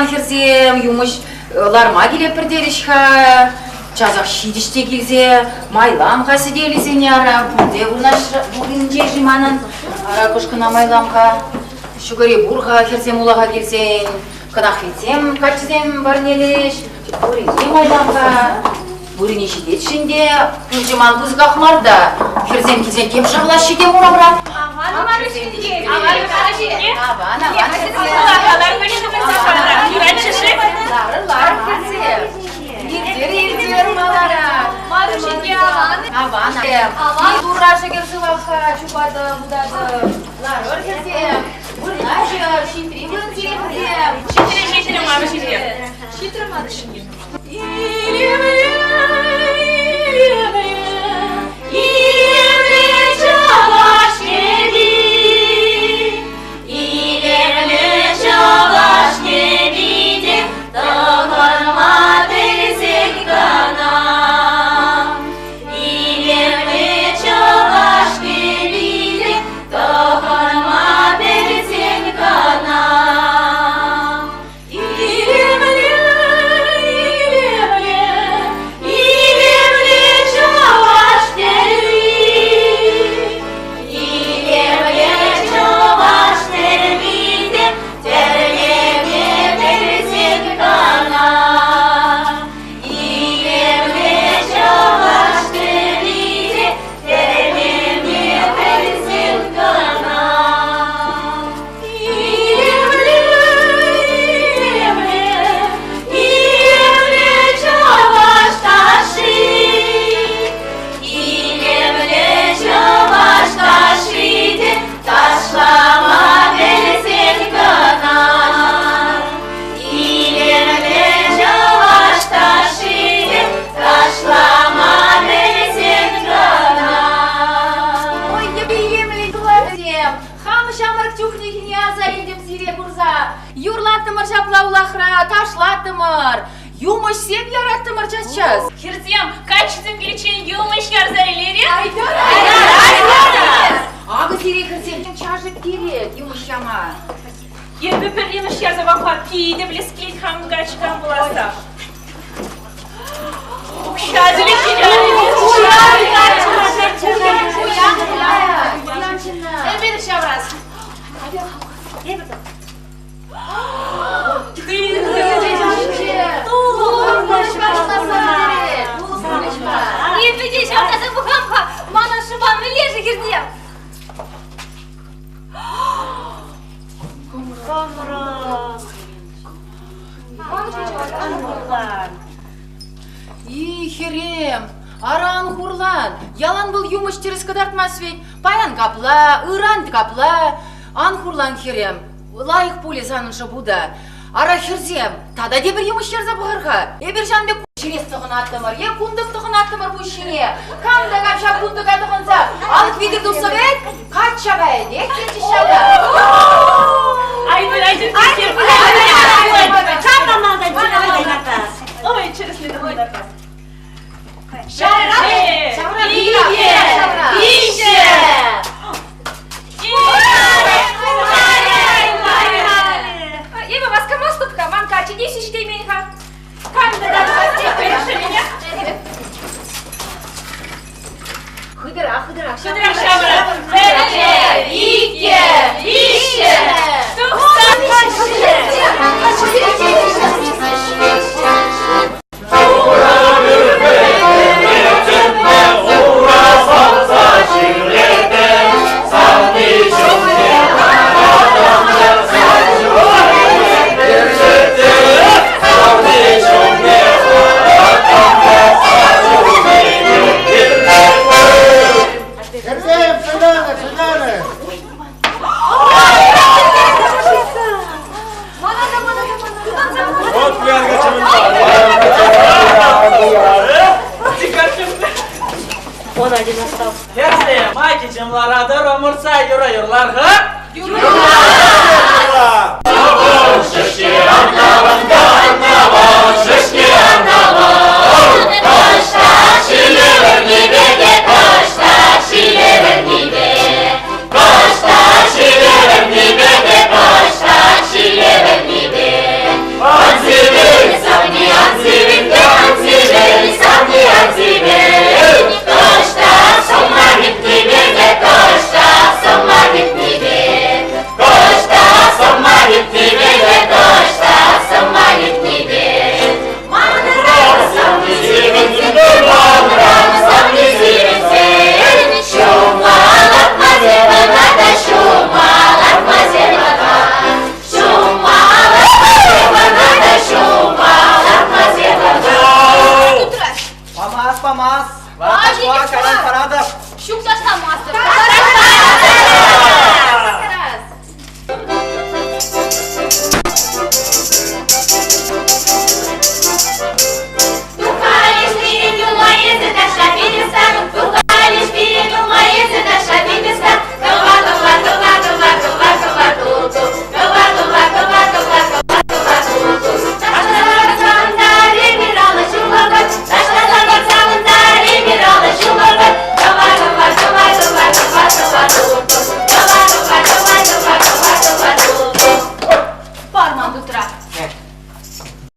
Ан херзем, юмыш ларма келеп бірдерішқа, жазақ шидіште келзе, майламға сиделесе не ара, бұнде бұғын жежіманын, ара күшкіна майламға, шүгіре бұрға херзем улаға келсен, қынақ етсем, қачызем барнелеш, бұрезе майламға, бұрене шидет ішінде, күнжіман күзгі ақмарда, херзем келсен кем жағыла шидем ұра-бұра. Юрлаттымыр жаплаулахра, ташлаттымыр. Юмыш сеп яраттымыр час-час. Херзем, качествен величен юмыш ярзарелері? Айдар! Ағы зире херзем, чажып керек, юмыш яма. Ебі бір юмыш ярзавақла пейді білесклейт хамгачкан боласа. Шадылы келері. Әбеді шабрас. Херем, аран хурлан, ялан был юмыш через кадартмас ведь, паян капла, ыран капла, ан хурлан херем, лайық пуле саныншы буда. Ара херзем, тада де бір юмыш ярза бұғырға, ебір жанбек через тұғын аттымыр, кундық тұғын аттымыр бұл ішіне, камда қапша кундық атығынса, алық видір дұсы бәд, қат шаға әде, кетші шаға. Айбір айжыр кекер бұл. Ой, через леді бұлдақас. Шабра! Шабра! Ише! Еба, вас кама ступка? Манка, чи десі ждей меньха? Камда да вас переши меня? Хыдыра, Шабра, шабра! Ике! Ише! Он один остался. Херзем, майки жымларады ромырса юра-юрларға? Юра!